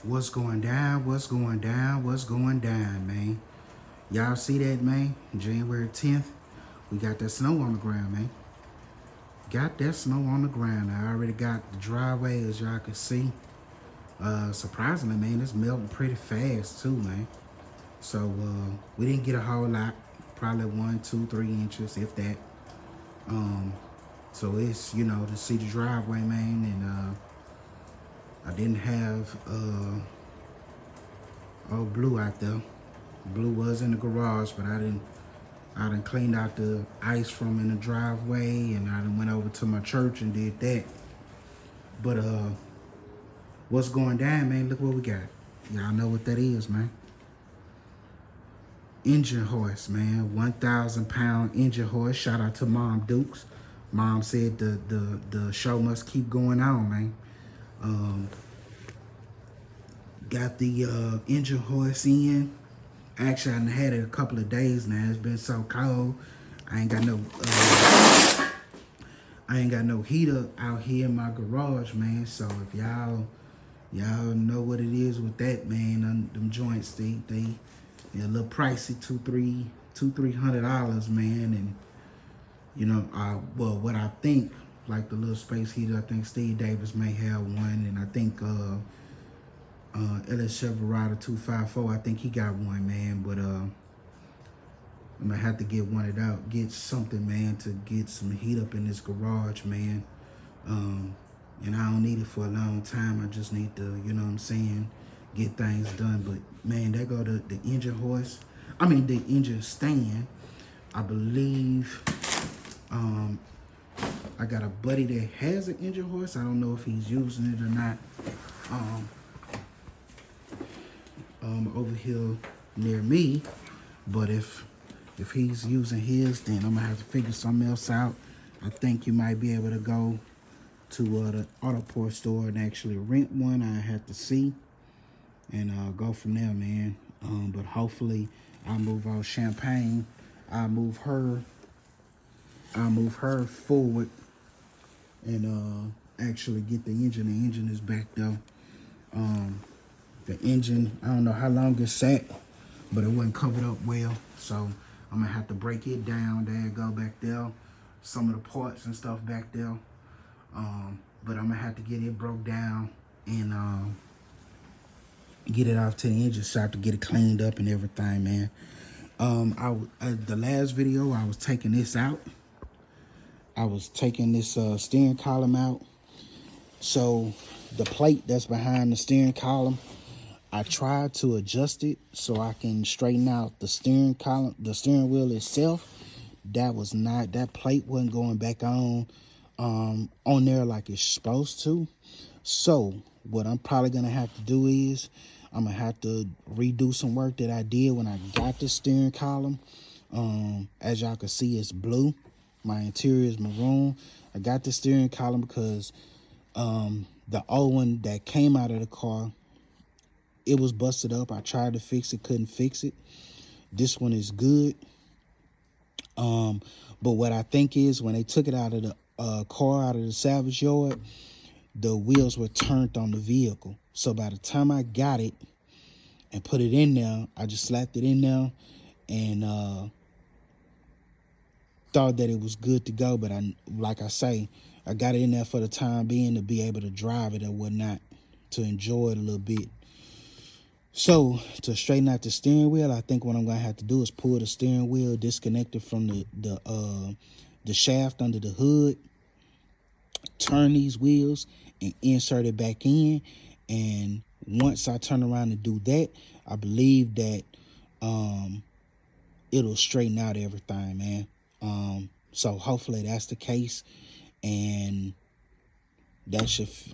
What's going down? What's going down? What's going down, man? Y'all see that, man? January 10th, we got that snow on the ground, man. Got that snow on the ground. I already got the driveway, as y'all can see. Surprisingly, man, it's melting pretty fast, too, man. So, we didn't get a whole lot. Probably 1, 2, 3 inches, if that. So it's, to see the driveway, man, and, I didn't have, Blue out there. Blue was in the garage, but I done cleaned out the ice from in the driveway, and I done went over to my church and did that. But what's going down, man? Look what we got. Y'all know what that is, man. Engine horse, man. 1,000-pound engine horse. Shout out to Mom Dukes. Mom said the show must keep going on, man. Got the engine horse in. Actually, I done had it a couple of days now. It's been so cold. I ain't got no heater out here in my garage, man. So if y'all know what it is with that, man, them joints, they a little pricey, $200-$300, man. And well, what I think, like the little space heater, I think Steve Davis may have one, and I think LS Chevrolet 254, I think he got one, man. But I'm gonna have to get one out, get something, man, to get some heat up in this garage, man. And I don't need it for a long time. I just need to, you know what I'm saying, get things done. But man, there go the engine horse. I mean the engine stand. I believe I got a buddy that has an engine horse. I don't know if he's using it or not. Over here near me, but if he's using his, then I'm gonna have to figure something else out. I think you might be able to go to the auto parts store and actually rent one. I have to see and go from there, man. But hopefully I'll move out Champagne. I'll move her forward and actually get the engine. The engine is back though. The engine, I don't know how long it sat, but it wasn't covered up well. So I'm gonna have to break it down. There you go, back there. Some of the parts and stuff back there. But I'm gonna have to get it broke down and get it off to the engine shop to get it cleaned up and everything, man. The last video, I was taking this out. I was taking this steering column out. So the plate that's behind the steering column, I tried to adjust it so I can straighten out the steering column, the steering wheel itself. That plate wasn't going back on there like it's supposed to. So what I'm probably gonna have to do is I'm gonna have to redo some work that I did when I got the steering column. As y'all can see, it's blue. My interior is maroon. I got the steering column because the old one that came out of the car, it was busted up. I tried to fix it, couldn't fix it. This one is good. But what I think is when they took it out of the car, out of the salvage yard, the wheels were turned on the vehicle. So by the time I got it and put it in there, I just slapped it in there and thought that it was good to go. But like I say, I got it in there for the time being to be able to drive it or whatnot, to enjoy it a little bit. So to straighten out the steering wheel, I think what I'm gonna have to do is pull the steering wheel, disconnect it from the shaft under the hood, turn these wheels and insert it back in. And once I turn around and do that, I believe that it'll straighten out everything, man. So hopefully that's the case, and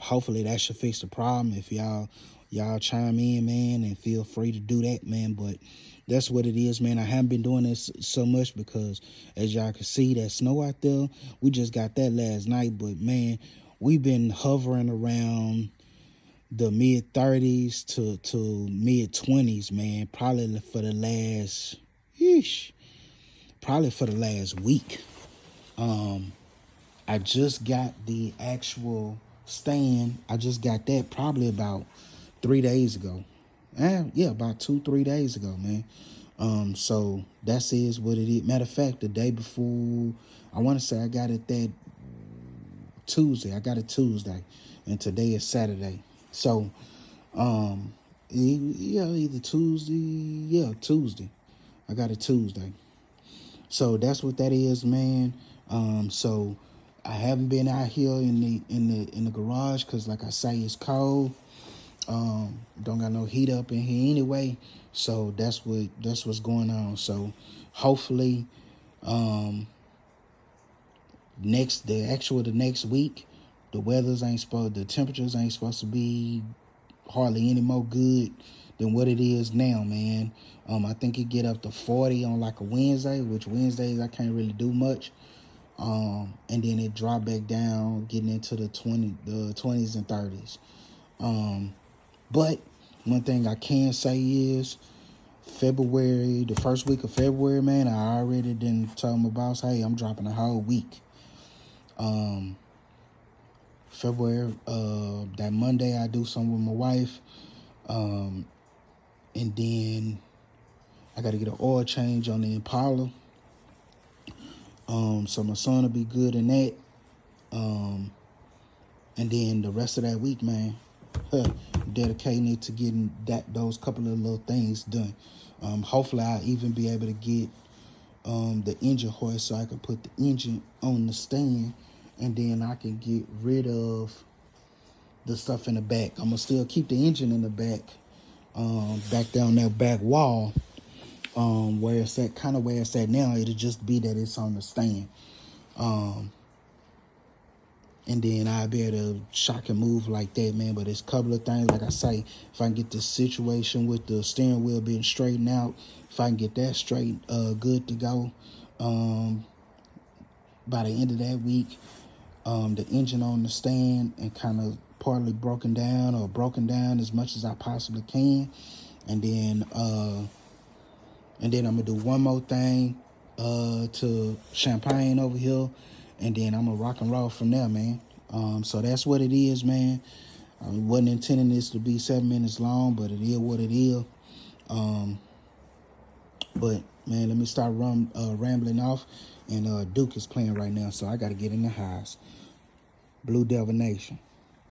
hopefully that should fix the problem. If y'all chime in, man, and feel free to do that, man. But that's what it is, man. I haven't been doing this so much because, as y'all can see, that snow out there, we just got that last night. But man, we've been hovering around the mid 30s to mid 20s, man, probably for the last week. I just got the actual stand. I just got that probably about 3 days ago. Yeah, about 2, 3 days ago, man. So that is what it is. Matter of fact, the day before, I want to say I got it that Tuesday. I got it Tuesday, and today is Saturday. So, yeah, either Tuesday. Yeah, Tuesday. I got it Tuesday. So that's what that is, man. So I haven't been out here in the garage because, like I say, it's cold. Don't got no heat up in here anyway. So that's what's going on. So hopefully, the next week, the temperatures ain't supposed to be hardly any more good than what it is now, man. I think it get up to 40 on like a Wednesday, which Wednesdays I can't really do much. And then it drop back down, getting into the 20s and 30s. But one thing I can say is February, the first week of February, man, I already didn't tell my boss, hey, I'm dropping a whole week. February, that Monday I do something with my wife. And then I got to get an oil change on the Impala. So my son will be good in that. And then the rest of that week, man, dedicating it to getting those couple of little things done. Hopefully I'll even be able to get the engine hoist so I can put the engine on the stand, and then I can get rid of the stuff in the back. I'm gonna still keep the engine in the back, back down that back wall, where it's at, kind of where it's at now. It'll just be that it's on the stand. And then I'll be able to shock and move like that, man. But it's a couple of things, like I say, if I can get the situation with the steering wheel being straightened out, if I can get that straight, good to go, by the end of that week, the engine on the stand and kind of partly broken down as much as I possibly can. And then I'm gonna do one more thing to Champagne over here, and then I'm gonna rock and roll from there, man. So that's what it is, man. I wasn't intending this to be 7 minutes long, but it is what it is. But man, let me start rambling off, and Duke is playing right now, so I gotta get in the house. Blue Devil Nation.